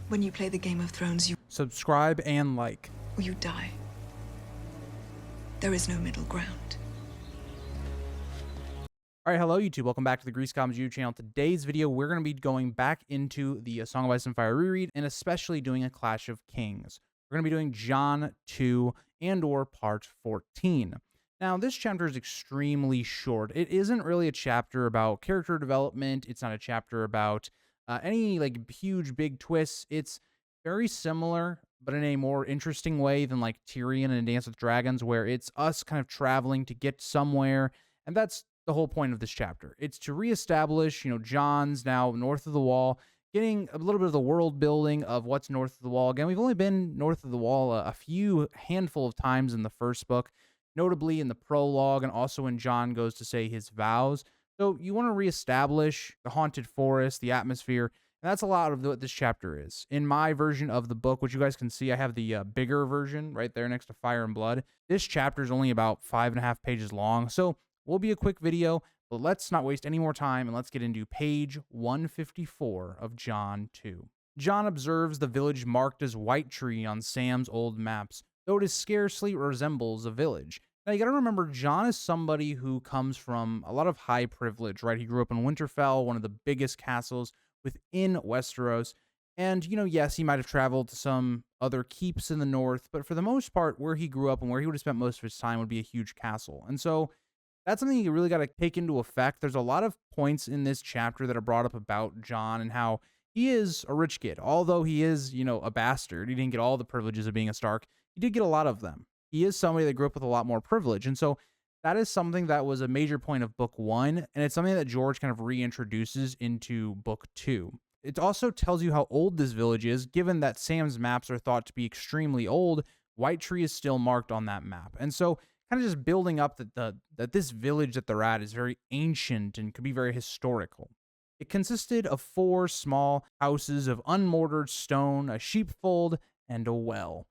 When you play the Game of Thrones, Subscribe and like. you die. There is no middle ground. All right, hello YouTube. Welcome back to the Grease Comms YouTube channel. Today's video, we're going to be going back into the Song of Ice and Fire reread, and especially doing a Clash of Kings. We're going to be doing Jon 2 and or part 14. Now, this chapter is extremely short. It isn't really a chapter about character development. It's not a chapter about any like huge big twists. It's very similar, but in a more interesting way than like Tyrion and Dance with Dragons, where it's us kind of traveling to get somewhere, and that's the whole point of this chapter. It's to reestablish, Jon's now north of the wall, getting a little bit of the world building of what's north of the wall. Again, we've only been north of the wall a few handful of times in the first book, notably in the prologue and also when Jon goes to say his vows. So you want to reestablish the haunted forest, the atmosphere, and that's a lot of what this chapter is. In my version of the book, which you guys can see, I have the bigger version right there next to Fire and Blood. This chapter is only about 5.5 pages long, so will be a quick video, but let's not waste any more time and let's get into page 154 of Jon 2. Jon observes the village marked as Whitetree on Sam's old maps, though it scarcely resembles a village. Now you gotta remember, Jon is somebody who comes from a lot of high privilege, right? He grew up in Winterfell, one of the biggest castles within Westeros. And, yes, he might have traveled to some other keeps in the north, but for the most part, where he grew up and where he would have spent most of his time would be a huge castle. And so that's something you really got to take into effect. There's a lot of points in this chapter that are brought up about Jon and how he is a rich kid. Although he is, a bastard, he didn't get all the privileges of being a Stark. He did get a lot of them. He is somebody that grew up with a lot more privilege. And so that is something that was a major point of book 1. And it's something that George kind of reintroduces into book 2. It also tells you how old this village is, given that Sam's maps are thought to be extremely old. Whitetree is still marked on that map. And so kind of just building up that this village that they're at is very ancient and could be very historical. It consisted of 4 small houses of unmortared stone, a sheepfold, and a well.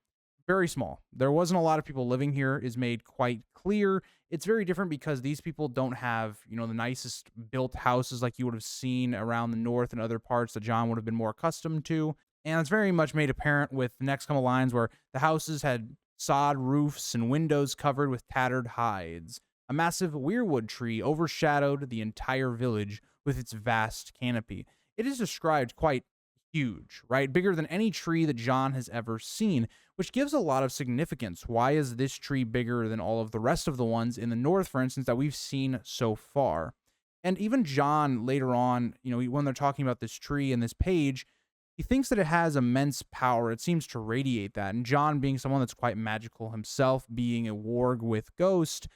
Very small. There wasn't a lot of people living here, is made quite clear. It's very different because these people don't have, the nicest built houses like you would have seen around the north and other parts that Jon would have been more accustomed to. And it's very much made apparent with the next couple lines where the houses had sod roofs and windows covered with tattered hides. A massive weirwood tree overshadowed the entire village with its vast canopy. It is described quite huge, right? Bigger than any tree that Jon has ever seen, which gives a lot of significance. Why is this tree bigger than all of the rest of the ones in the north, for instance, that we've seen so far? And even Jon later on, when they're talking about this tree in this page, he thinks that it has immense power. It seems to radiate that. And Jon, being someone that's quite magical himself, being a warg with Ghost,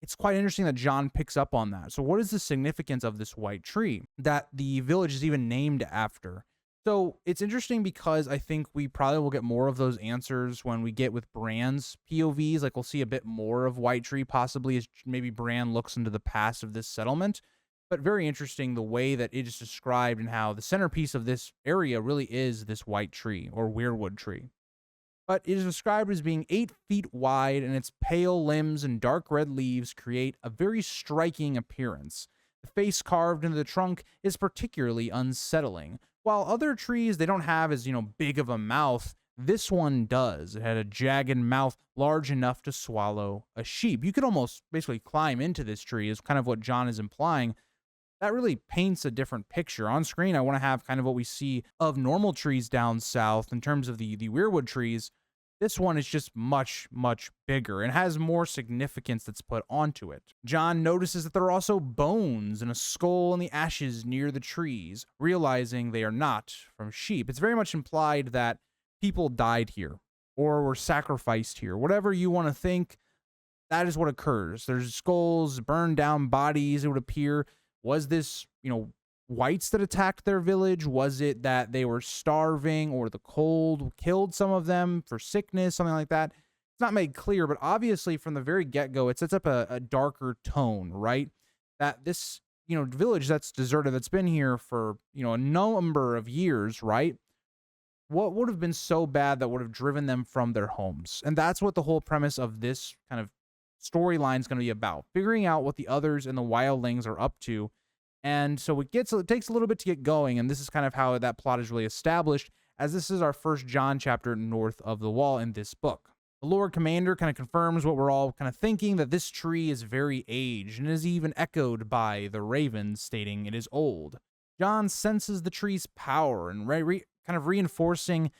it's quite interesting that Jon picks up on that. So what is the significance of this white tree that the village is even named after? So it's interesting because I think we probably will get more of those answers when we get with Bran's POVs. Like we'll see a bit more of Whitetree possibly as maybe Bran looks into the past of this settlement. But very interesting the way that it is described and how the centerpiece of this area really is this white tree or weirwood tree. But it is described as being 8 feet wide, and its pale limbs and dark red leaves create a very striking appearance. The face carved into the trunk is particularly unsettling. While other trees, they don't have as, big of a mouth, this one does. It had a jagged mouth large enough to swallow a sheep. You could almost basically climb into this tree, is kind of what Jon is implying. That really paints a different picture. On screen, I want to have kind of what we see of normal trees down south in terms of the weirwood trees. This one is just much, much bigger and has more significance that's put onto it. Jon notices that there are also bones and a skull in the ashes near the trees, realizing they are not from sheep. It's very much implied that people died here or were sacrificed here. Whatever you want to think, that is what occurs. There's skulls, burned down bodies, it would appear. Was this, whites that attacked their village? Was it that they were starving or the cold killed some of them for sickness, something like that? It's not made clear, but obviously from the very get-go, it sets up a darker tone, right? That this, village that's deserted, that's been here for, a number of years, right? What would have been so bad that would have driven them from their homes? And that's what the whole premise of this kind of storyline is going to be about, figuring out what the others and the wildlings are up to. And so it takes a little bit to get going, and this is kind of how that plot is really established as this is our first Jon chapter north of the wall in this book. The Lord Commander kind of confirms what we're all kind of thinking, that this tree is very aged and is even echoed by the ravens stating it is old. Jon senses the tree's power and kind of reinforcing,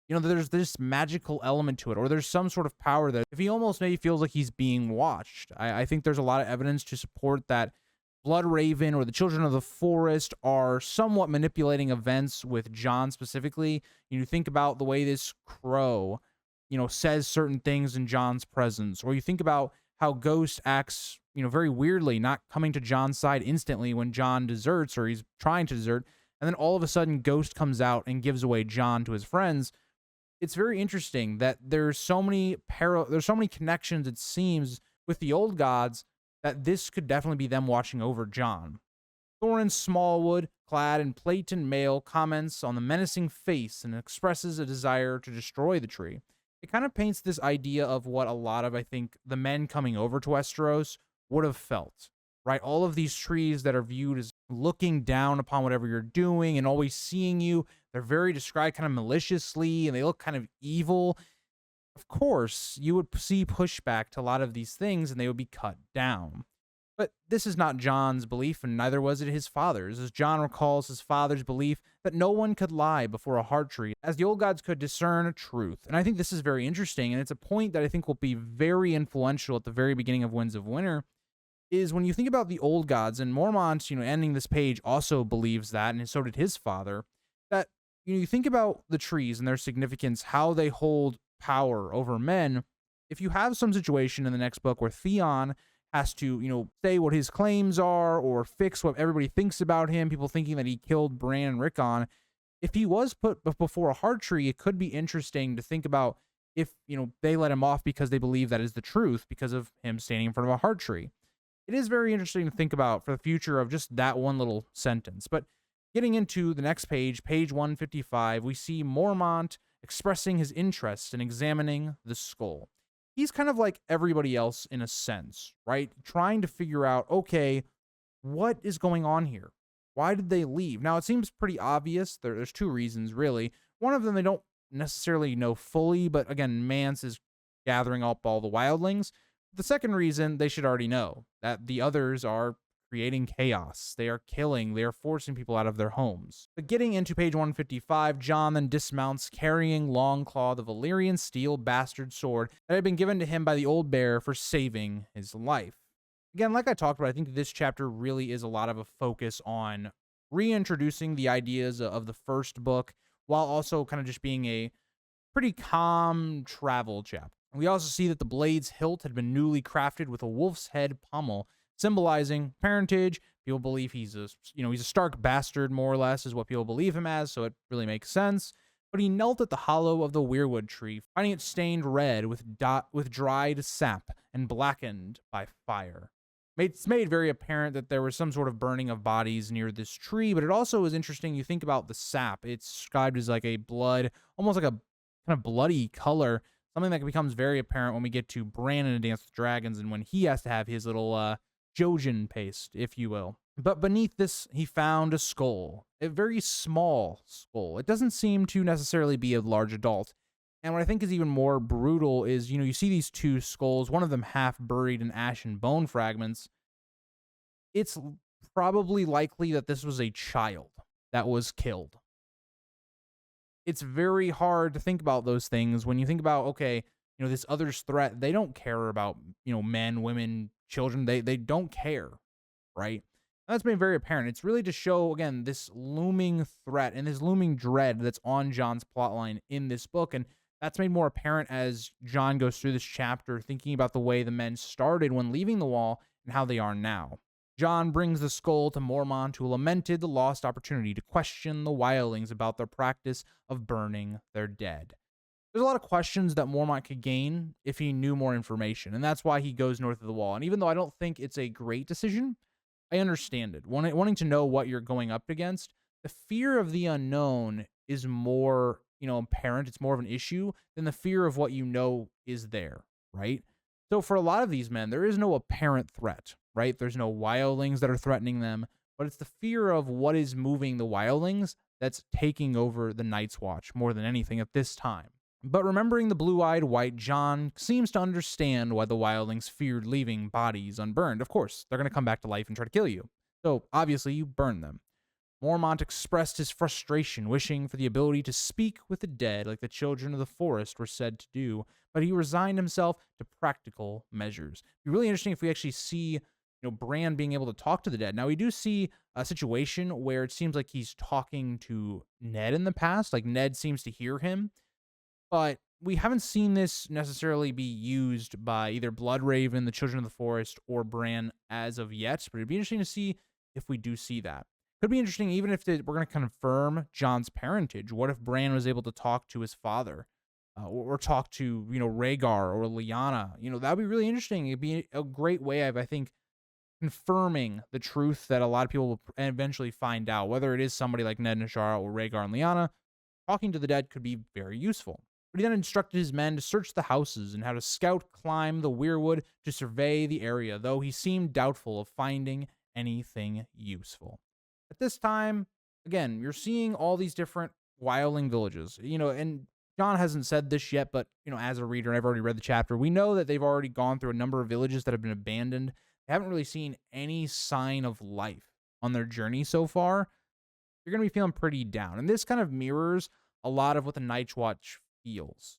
there's this magical element to it, or there's some sort of power that if he almost maybe feels like he's being watched. I think there's a lot of evidence to support that Blood Raven or the Children of the Forest are somewhat manipulating events with Jon specifically. You think about the way this crow, says certain things in Jon's presence, or you think about how Ghost acts, very weirdly, not coming to Jon's side instantly when Jon deserts or he's trying to desert, and then all of a sudden Ghost comes out and gives away Jon to his friends. It's very interesting that there's so many connections, it seems, with the old gods, that this could definitely be them watching over Jon. Thorin Smallwood, clad in plate and mail, comments on the menacing face and expresses a desire to destroy the tree. It kind of paints this idea of what a lot of, I think, the men coming over to Westeros would have felt, right? All of these trees that are viewed as looking down upon whatever you're doing and always seeing you. They're very described kind of maliciously, and they look kind of evil. Of course, you would see pushback to a lot of these things, and they would be cut down. But this is not Jon's belief, and neither was it his father's, as Jon recalls his father's belief that no one could lie before a heart tree, as the old gods could discern truth. And I think this is very interesting, and it's a point that I think will be very influential at the very beginning of Winds of Winter, is when you think about the old gods, and Mormont, ending this page, also believes that, and so did his father, that, you think about the trees and their significance, how they hold power over men. If you have some situation in the next book where Theon has to, say what his claims are or fix what everybody thinks about him, people thinking that he killed Bran and Rickon, if he was put before a heart tree, it could be interesting to think about if, they let him off because they believe that is the truth because of him standing in front of a heart tree. It is very interesting to think about for the future of just that one little sentence. But getting into the next page, page 155, we see Mormont expressing his interest in examining the skull. He's kind of like everybody else in a sense, right? Trying to figure out, okay, what is going on here? Why did they leave? Now, it seems pretty obvious. There's two reasons, really. One of them they don't necessarily know fully, but again, Mance is gathering up all the wildlings. The second reason they should already know, that the others are creating chaos. They are killing. They are forcing people out of their homes. But getting into page 155, Jon then dismounts, carrying Longclaw, the Valyrian steel bastard sword that had been given to him by the old bear for saving his life. Again, like I talked about, I think this chapter really is a lot of a focus on reintroducing the ideas of the first book, while also kind of just being a pretty calm travel chapter. We also see that the blade's hilt had been newly crafted with a wolf's head pommel, symbolizing parentage. People believe he's a Stark bastard, more or less, is what people believe him as, so it really makes sense. But he knelt at the hollow of the weirwood tree, finding it stained red with dried sap and blackened by fire. It's made very apparent that there was some sort of burning of bodies near this tree, but it also is interesting. You think about the sap. It's described as like a blood, almost like a kind of bloody color, something that becomes very apparent when we get to Bran in A Dance with Dragons and when he has to have his little Jojen paste, if you will. But beneath this, he found a skull, a very small skull. It doesn't seem to necessarily be a large adult. And what I think is even more brutal is, you see these two skulls, one of them half buried in ash and bone fragments. It's probably likely that this was a child that was killed. It's very hard to think about those things when you think about, okay, this other's threat. They don't care about, men, women, children. They don't care, right? That's made very apparent. It's really to show, again, this looming threat and this looming dread that's on Jon's plotline in this book. And that's made more apparent as Jon goes through this chapter, thinking about the way the men started when leaving the wall and how they are now. Jon brings the skull to Mormont, who lamented the lost opportunity to question the wildlings about their practice of burning their dead. There's a lot of questions that Mormont could gain if he knew more information, and that's why he goes north of the wall. And even though I don't think it's a great decision, I understand it. Wanting to know what you're going up against, the fear of the unknown is more, apparent. It's more of an issue than the fear of what is there, right? So for a lot of these men, there is no apparent threat, right? There's no wildlings that are threatening them, but it's the fear of what is moving the wildlings that's taking over the Night's Watch more than anything at this time. But remembering the blue-eyed white, Jon seems to understand why the wildlings feared leaving bodies unburned. Of course, they're going to come back to life and try to kill you. So obviously you burn them. Mormont expressed his frustration, wishing for the ability to speak with the dead like the children of the forest were said to do, but he resigned himself to practical measures. It'd be really interesting if we actually see, Bran being able to talk to the dead. Now, we do see a situation where it seems like he's talking to Ned in the past, like Ned seems to hear him, but we haven't seen this necessarily be used by either Bloodraven, the Children of the Forest, or Bran as of yet, but it'd be interesting to see if we do see that. Could be interesting even if we're going to confirm Jon's parentage. What if Bran was able to talk to his father or talk to, Rhaegar or Lyanna? That would be really interesting. It'd be a great way of, I think, confirming the truth that a lot of people will eventually find out. Whether it is somebody like Ned and Ashara or Rhaegar and Lyanna, talking to the dead could be very useful. But he then instructed his men to search the houses and how to scout, climb the weirwood to survey the area, though he seemed doubtful of finding anything useful. At this time, again, you're seeing all these different wildling villages, and Jon hasn't said this yet, but, as a reader, and I've already read the chapter, we know that they've already gone through a number of villages that have been abandoned. They haven't really seen any sign of life on their journey so far. You're going to be feeling pretty down. And this kind of mirrors a lot of what the Night's Watch feels.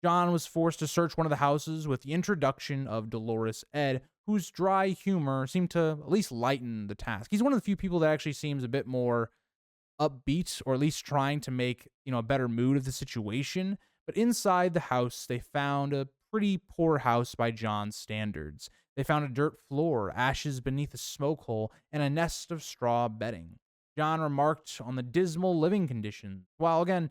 Jon was forced to search one of the houses with the introduction of Dolorous Ed, whose dry humor seemed to at least lighten the task. He's one of the few people that actually seems a bit more upbeat, or at least trying to make, a better mood of the situation. But inside the house, they found a pretty poor house by Jon's standards. They found a dirt floor, ashes beneath a smoke hole, and a nest of straw bedding. Jon remarked on the dismal living conditions, while again,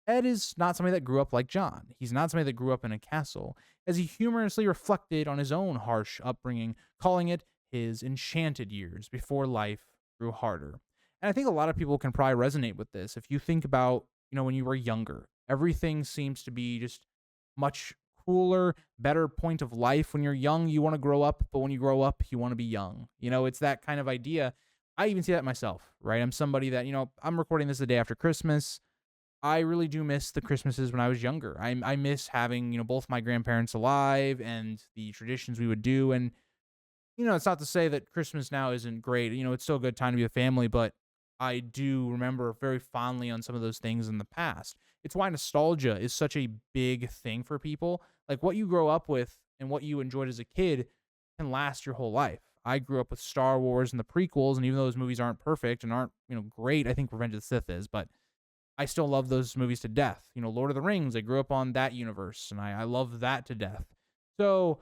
Ed is not somebody that grew up like Jon. He's not somebody that grew up in a castle, as he humorously reflected on his own harsh upbringing, calling it his enchanted years before life grew harder. And I think a lot of people can probably resonate with this. If you think about, when you were younger, everything seems to be just much cooler, better point of life. When you're young, you want to grow up, but when you grow up, you want to be young. It's that kind of idea. I even see that myself, right? I'm somebody that, I'm recording this the day after Christmas. I really do miss the Christmases when I was younger. I miss having, both my grandparents alive and the traditions we would do. And, it's not to say that Christmas now isn't great. It's still a good time to be a family, but I do remember very fondly on some of those things in the past. It's why nostalgia is such a big thing for people. Like what you grow up with and what you enjoyed as a kid can last your whole life. I grew up with Star Wars and the prequels, and even though those movies aren't perfect and aren't, great, I think Revenge of the Sith is, but I still love those movies to death. Lord of the Rings, I grew up on that universe, and I love that to death. So,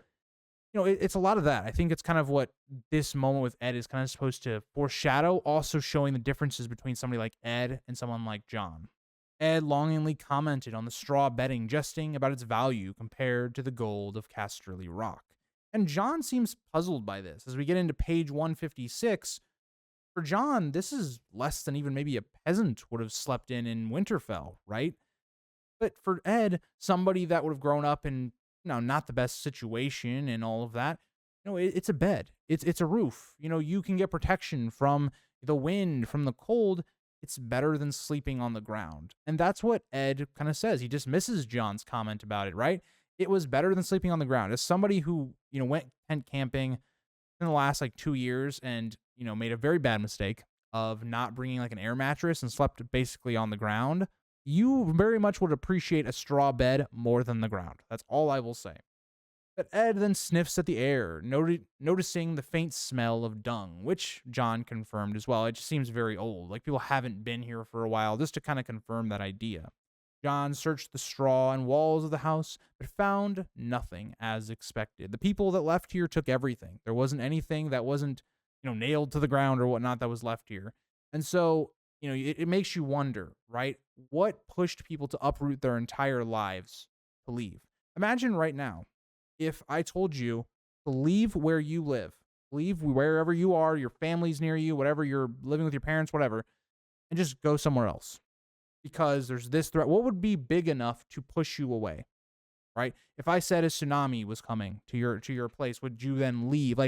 it's a lot of that. I think it's kind of what this moment with Ed is kind of supposed to foreshadow, also showing the differences between somebody like Ed and someone like Jon. Ed longingly commented on the straw bedding, jesting about its value compared to the gold of Casterly Rock. And Jon seems puzzled by this. As we get into page 156, for Jon, this is less than even maybe a peasant would have slept in Winterfell, right? But for Ed, somebody that would have grown up in, not the best situation and all of that, it's a bed. It's a roof. You can get protection from the wind, from the cold. It's better than sleeping on the ground. And that's what Ed kind of says. He dismisses Jon's comment about it, right? It was better than sleeping on the ground. As somebody who, went tent camping in the last 2 years and, made a very bad mistake of not bringing an air mattress and slept basically on the ground, you very much would appreciate a straw bed more than the ground. That's all I will say. But Ed then sniffs at the air, noticing the faint smell of dung, which Jon confirmed as well. It just seems very old, like people haven't been here for a while, just to kind of confirm that idea. Jon searched the straw and walls of the house, but found nothing as expected. The people that left here took everything. There wasn't anything that wasn't, nailed to the ground or whatnot that was left here. And so, it makes you wonder, right? What pushed people to uproot their entire lives to leave? Imagine right now, if I told you to leave where you live, leave wherever you are, your family's near you, whatever, you're living with your parents, whatever, and just go somewhere else because there's this threat. What would be big enough to push you away, right? If I said a tsunami was coming to your place, would you then leave?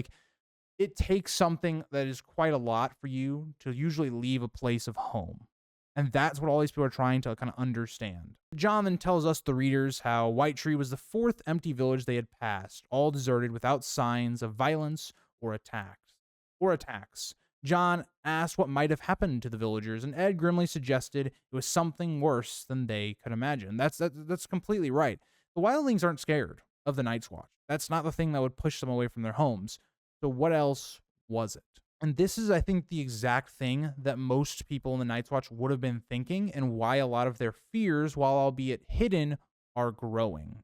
It takes something that is quite a lot for you to usually leave a place of home. And that's what all these people are trying to kind of understand. Jon then tells us, the readers, how Whitetree was the fourth empty village they had passed, all deserted without signs of violence or attacks. Jon asked what might have happened to the villagers, and Ed grimly suggested it was something worse than they could imagine. That's completely right. The wildlings aren't scared of the Night's Watch. That's not the thing that would push them away from their homes. So what else was it? And this is, I think, the exact thing that most people in the Night's Watch would have been thinking, and why a lot of their fears, while albeit hidden, are growing.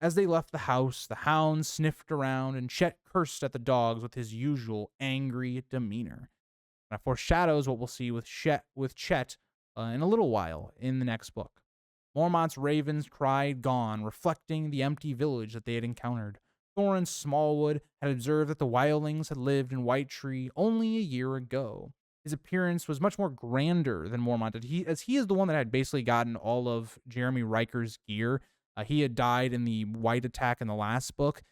As they left the house, the hounds sniffed around, and Chet cursed at the dogs with his usual angry demeanor. That foreshadows what we'll see with Chet in a little while in the next book. Mormont's ravens cried gone, reflecting the empty village that they had encountered. Thorin Smallwood had observed that the wildlings had lived in Whitetree only a year ago. His appearance was much more grander than Mormont did, as he is the one that had basically gotten all of Jeremy Riker's gear. He had died in the White attack in the last book,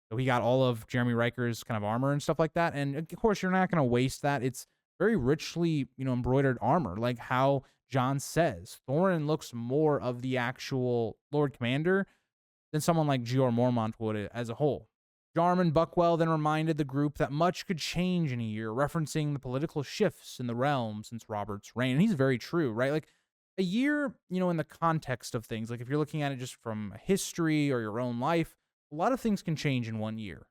so he got all of Jeremy Riker's kind of armor and stuff like that. And of course, you're not going to waste that. It's very richly, embroidered armor, like how Jon says. Thorin looks more of the actual Lord Commander than someone like Jeor Mormont would as a whole. Jarman Buckwell then reminded the group that much could change in a year, referencing the political shifts in the realm since Robert's reign. And he's very true, right? Like, a year, in the context of things, like if you're looking at it just from history or your own life, a lot of things can change in one year.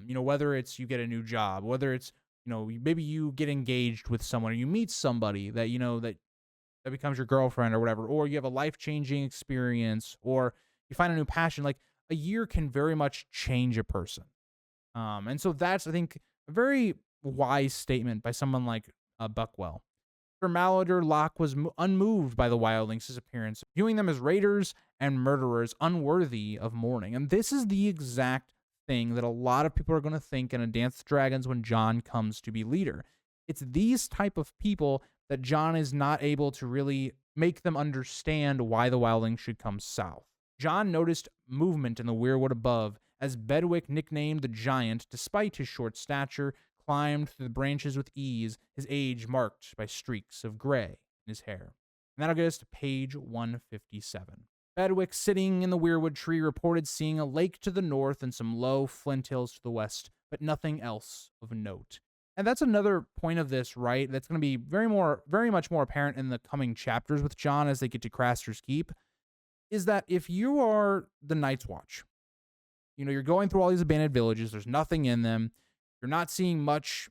Whether it's you get a new job, whether it's, maybe you get engaged with someone, or you meet somebody that, that becomes your girlfriend or whatever, or you have a life-changing experience, or you find a new passion. Like, a year can very much change a person. And so that's, I think, a very wise statement by someone like Buckwell. For Malador, Locke was unmoved by the wildlings' disappearance, viewing them as raiders and murderers unworthy of mourning. And this is the exact thing that a lot of people are going to think in A Dance with Dragons when Jon comes to be leader. It's these type of people that Jon is not able to really make them understand why the wildlings should come south. Jon noticed movement in the weirwood above as Bedwick, nicknamed the Giant, despite his short stature, climbed through the branches with ease, his age marked by streaks of gray in his hair. And that'll get us to page 157. Bedwick, sitting in the weirwood tree, reported seeing a lake to the north and some low flint hills to the west, but nothing else of note. And that's another point of this, right? That's going to be very much more apparent in the coming chapters with Jon as they get to Craster's Keep, is that if you are the Night's Watch, you're going through all these abandoned villages, there's nothing in them, you're not seeing much,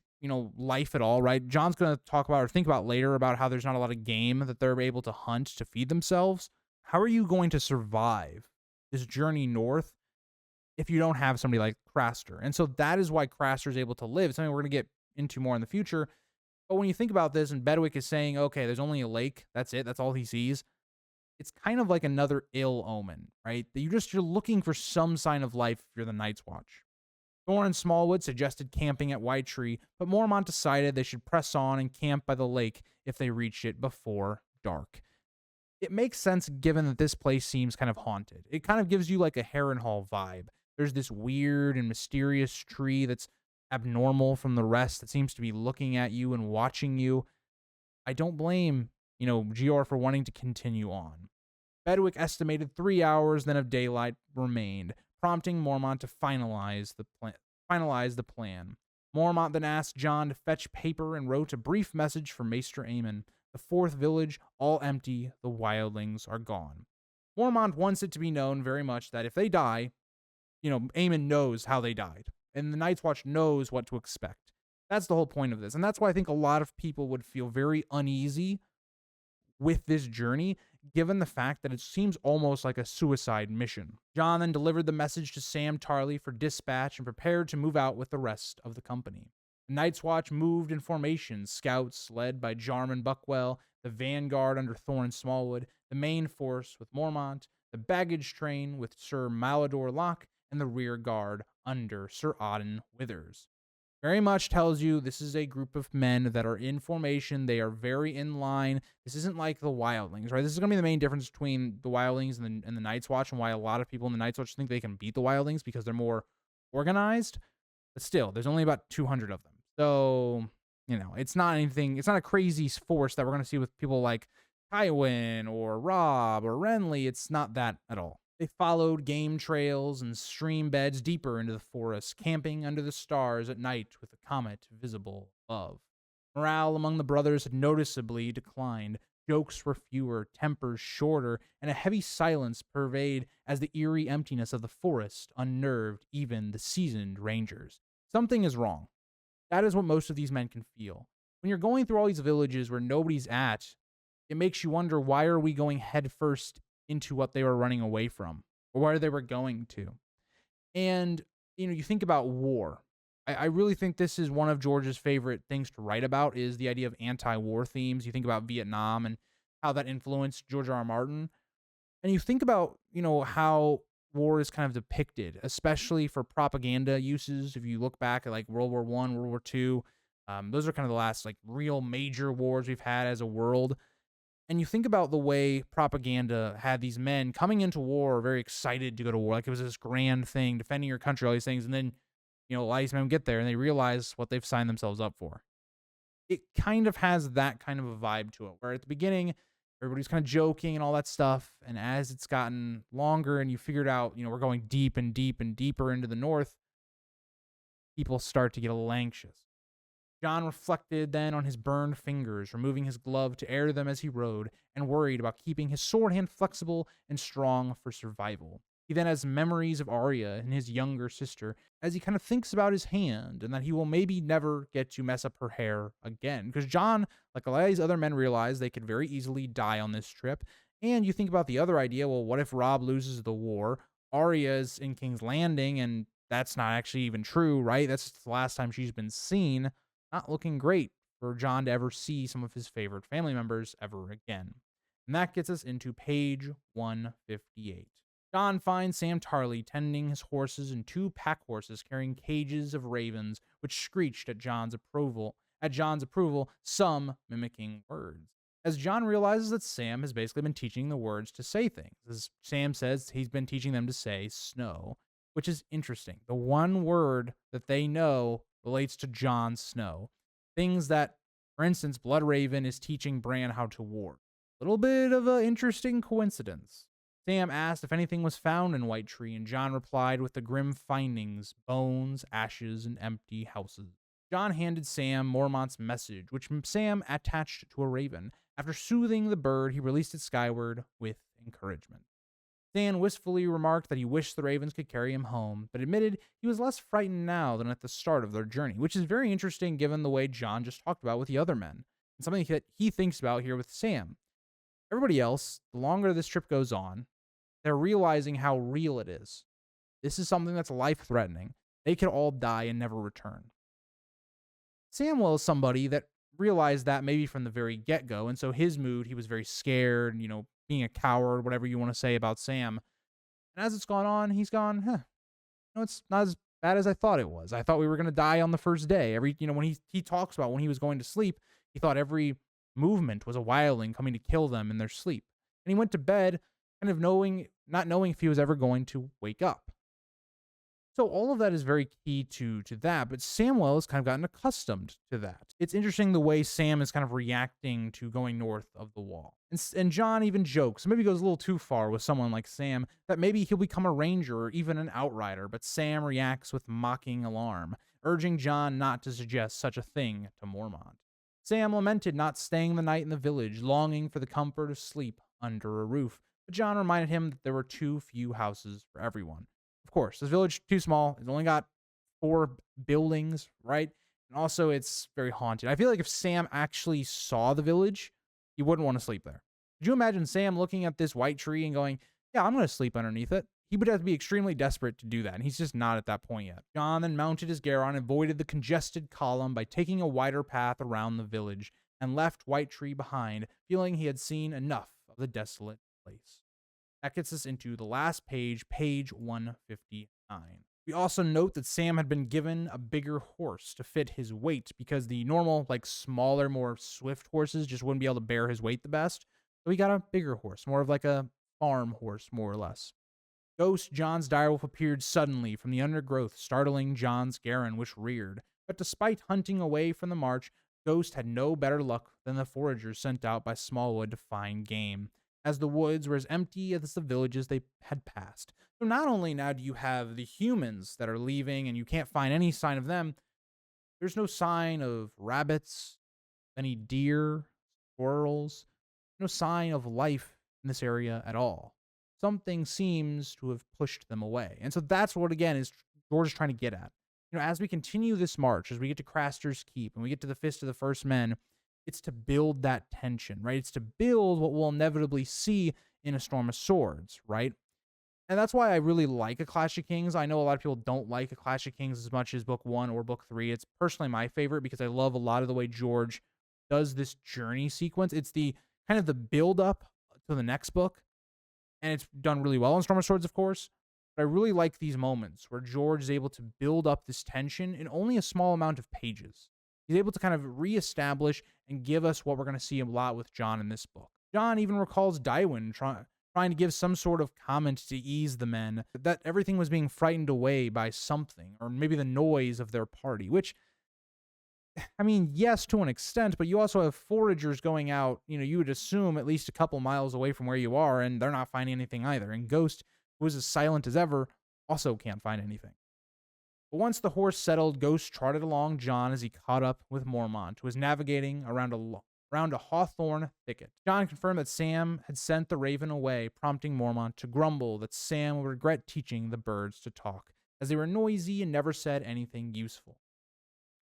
life at all, right? Jon's going to talk about or think about later about how there's not a lot of game that they're able to hunt to feed themselves. How are you going to survive this journey north if you don't have somebody like Craster? And so that is why Craster is able to live. It's something we're going to get into more in the future. But when you think about this, and Bedwick is saying, okay, there's only a lake, that's it, that's all he sees. It's kind of like another ill omen, right? That you're looking for some sign of life if you're the Night's Watch. Thorin Smallwood suggested camping at Whitetree, but Mormont decided they should press on and camp by the lake if they reached it before dark. It makes sense given that this place seems kind of haunted. It kind of gives you like a Harrenhal vibe. There's this weird and mysterious tree that's abnormal from the rest that seems to be looking at you and watching you. I don't blame, Jeor for wanting to continue on. Bedwick estimated 3 hours then of daylight remained, prompting Mormont to finalize the plan. Mormont then asked Jon to fetch paper and wrote a brief message for Maester Aemon. The fourth village, all empty, the wildlings are gone. Mormont wants it to be known very much that if they die, Aemon knows how they died, and the Night's Watch knows what to expect. That's the whole point of this, and that's why I think a lot of people would feel very uneasy with this journey, given the fact that it seems almost like a suicide mission. Jon then delivered the message to Sam Tarly for dispatch and prepared to move out with the rest of the company. The Night's Watch moved in formation, scouts led by Jarman Buckwell, the vanguard under Thorin Smallwood, the main force with Mormont, the baggage train with Sir Malador Locke, and the rear guard under Sir Auden Withers. Very much tells you this is a group of men that are in formation. They are very in line. This isn't like the wildlings, right? This is going to be the main difference between the wildlings and the Night's Watch, and why a lot of people in the Night's Watch think they can beat the wildlings, because they're more organized. But still, there's only about 200 of them. So It's not anything, it's not a crazy force that we're going to see with people like Tywin or Robb or Renly. It's not that at all. They followed game trails and stream beds deeper into the forest, camping under the stars at night with the comet visible above. Morale among the brothers had noticeably declined. Jokes were fewer, tempers shorter, and a heavy silence pervaded as the eerie emptiness of the forest unnerved even the seasoned rangers. Something is wrong. That is what most of these men can feel. When you're going through all these villages where nobody's at, it makes you wonder, why are we going headfirst into what they were running away from or where they were going to? And, you think about war. I really think this is one of George's favorite things to write about, is the idea of anti-war themes. You think about Vietnam and how that influenced George R. R. Martin. And you think about, how war is kind of depicted, especially for propaganda uses. If you look back at like World War I, World War II, those are kind of the last like real major wars we've had as a world. And you think about the way propaganda had these men coming into war very excited to go to war, like it was this grand thing, defending your country, all these things. And then, a lot of these men get there and they realize what they've signed themselves up for. It kind of has that kind of a vibe to it, where at the beginning, everybody's kind of joking and all that stuff. And as it's gotten longer and you figured out, we're going deep and deep and deeper into the north, people start to get a little anxious. Jon reflected then on his burned fingers, removing his glove to air them as he rode, and worried about keeping his sword hand flexible and strong for survival. He then has memories of Arya and his younger sister as he kind of thinks about his hand and that he will maybe never get to mess up her hair again. Because Jon, like a lot of these other men, realize they could very easily die on this trip. And you think about the other idea, well, what if Robb loses the war? Arya's in King's Landing, and that's not actually even true, right? That's the last time she's been seen. Not looking great for Jon to ever see some of his favorite family members ever again. And that gets us into page 158. Jon finds Sam Tarly tending his horses and 2 pack horses carrying cages of ravens, which screeched at Jon's approval, some mimicking words. As Jon realizes that Sam has basically been teaching the words to say things. As Sam says, he's been teaching them to say snow, which is interesting. The one word that they know relates to Jon Snow. Things that, for instance, Bloodraven is teaching Bran how to ward. A little bit of an interesting coincidence. Sam asked if anything was found in Whitetree, and Jon replied with the grim findings: bones, ashes, and empty houses. Jon handed Sam Mormont's message, which Sam attached to a raven. After soothing the bird, he released it skyward with encouragement. Sam wistfully remarked that he wished the ravens could carry him home, but admitted he was less frightened now than at the start of their journey, which is very interesting given the way Jon just talked about with the other men, and something that he thinks about here with Sam. Everybody else, the longer this trip goes on, they're realizing how real it is. This is something that's life-threatening. They could all die and never return. Samwell is somebody that realized that maybe from the very get-go, and so his mood, he was very scared, being a coward, whatever you want to say about Sam. And as it's gone on, he's gone, it's not as bad as I thought it was. I thought we were going to die on the first day. When he talks about when he was going to sleep, he thought every movement was a wildling coming to kill them in their sleep. And he went to bed kind of not knowing if he was ever going to wake up. So all of that is very key to that, but Samwell has kind of gotten accustomed to that. It's interesting the way Sam is kind of reacting to going north of the wall. And Jon even jokes, maybe goes a little too far with someone like Sam, that maybe he'll become a ranger or even an outrider, but Sam reacts with mocking alarm, urging Jon not to suggest such a thing to Mormont. Sam lamented not staying the night in the village, longing for the comfort of sleep under a roof, but Jon reminded him that there were too few houses for everyone. Of course, this village too small. It's only got 4 buildings, right? And also, it's very haunted. I feel like if Sam actually saw the village, he wouldn't want to sleep there. Could you imagine Sam looking at this Whitetree and going, yeah, I'm going to sleep underneath it? He would have to be extremely desperate to do that, and he's just not at that point yet. Jon then mounted his Garon and avoided the congested column by taking a wider path around the village and left Whitetree behind, feeling he had seen enough of the desolate place. That gets us into the last page, page 159. We also note that Sam had been given a bigger horse to fit his weight because the normal, smaller, more swift horses just wouldn't be able to bear his weight the best. So he got a bigger horse, more of like a farm horse, more or less. Ghost Jon's direwolf appeared suddenly from the undergrowth, startling Jon's Garon, which reared. But despite hunting away from the march, Ghost had no better luck than the foragers sent out by Smallwood to find game, as the woods were as empty as the villages they had passed. So not only now do you have the humans that are leaving and you can't find any sign of them, there's no sign of rabbits, any deer, squirrels, no sign of life in this area at all. Something seems to have pushed them away. And so that's what, again, is George is trying to get at. As we continue this march, as we get to Craster's Keep and we get to the Fist of the First Men, it's to build that tension, right? It's to build what we'll inevitably see in A Storm of Swords, right? And that's why I really like A Clash of Kings. I know a lot of people don't like A Clash of Kings as much as book 1 or book 3. It's personally my favorite because I love a lot of the way George does this journey sequence. It's the kind of the build up to the next book, and it's done really well in Storm of Swords, of course. But I really like these moments where George is able to build up this tension in only a small amount of pages. He's able to kind of reestablish and give us what we're going to see a lot with Jon in this book. Jon even recalls Tywin trying to give some sort of comment to ease the men, that everything was being frightened away by something, or maybe the noise of their party, which, I mean, yes, to an extent, but you also have foragers going out, you would assume at least a couple miles away from where you are, and they're not finding anything either. And Ghost, who is as silent as ever, also can't find anything. But once the horse settled, Ghost trotted along Jon as he caught up with Mormont, who was navigating around a hawthorn thicket. Jon confirmed that Sam had sent the raven away, prompting Mormont to grumble that Sam would regret teaching the birds to talk, as they were noisy and never said anything useful.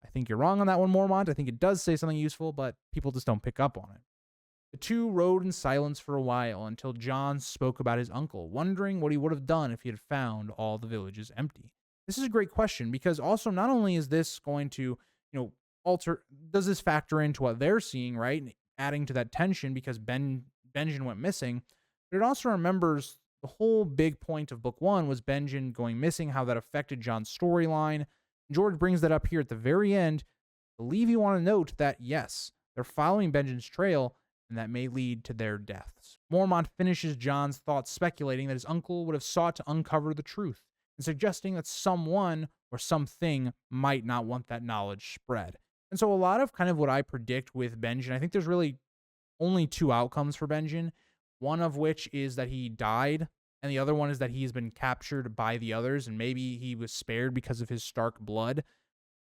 I think you're wrong on that one, Mormont. I think it does say something useful, but people just don't pick up on it. The two rode in silence for a while until Jon spoke about his uncle, wondering what he would have done if he had found all the villages empty. This is a great question because also not only is this going to, does this factor into what they're seeing, right? And adding to that tension because Benjen went missing, but it also remembers the whole big point of book 1 was Benjen going missing, how that affected Jon's storyline. George brings that up here at the very end. I believe you want to note that, yes, they're following Benjen's trail, and that may lead to their deaths. Mormont finishes Jon's thoughts speculating that his uncle would have sought to uncover the truth, and suggesting that someone or something might not want that knowledge spread. And so a lot of kind of what I predict with Benjen, I think there's really only 2 outcomes for Benjen, one of which is that he died, and the other one is that he's been captured by the others, and maybe he was spared because of his Stark blood.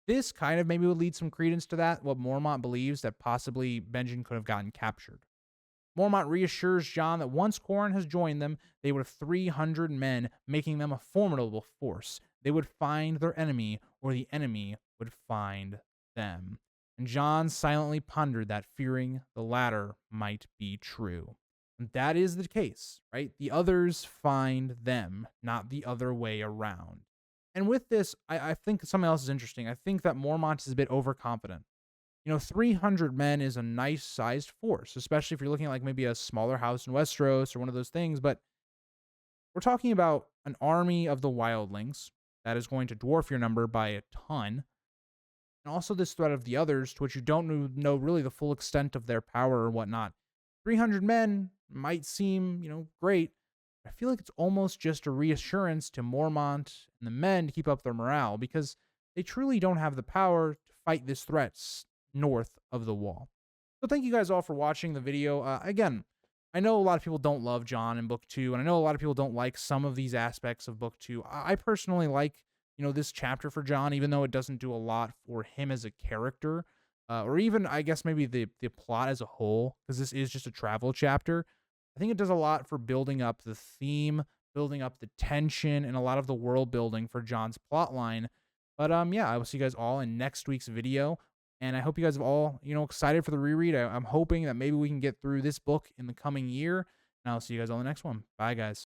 This kind of maybe would lead some credence to that, what Mormont believes, that possibly Benjen could have gotten captured. Mormont reassures Jon that once Corran has joined them, they would have 300 men, making them a formidable force. They would find their enemy, or the enemy would find them. And Jon silently pondered that, fearing the latter might be true. And that is the case, right? The others find them, not the other way around. And with this, I think something else is interesting. I think that Mormont is a bit overconfident. 300 men is a nice sized force, especially if you're looking at like maybe a smaller house in Westeros or one of those things. But we're talking about an army of the wildlings that is going to dwarf your number by a ton. And also this threat of the others, to which you don't know really the full extent of their power or whatnot. 300 men might seem, great. I feel like it's almost just a reassurance to Mormont and the men to keep up their morale because they truly don't have the power to fight this threat north of the wall. So thank you guys all for watching the video. Again, I know a lot of people don't love Jon in book 2, and I know a lot of people don't like some of these aspects of book 2. I personally like, this chapter for Jon, even though it doesn't do a lot for him as a character, or even, I guess, maybe the plot as a whole, because this is just a travel chapter. I think it does a lot for building up the theme, building up the tension, and a lot of the world building for Jon's plotline. But yeah, I will see you guys all in next week's video. And I hope you guys are all, excited for the reread. I'm hoping that maybe we can get through this book in the coming year. And I'll see you guys all in the next one. Bye, guys.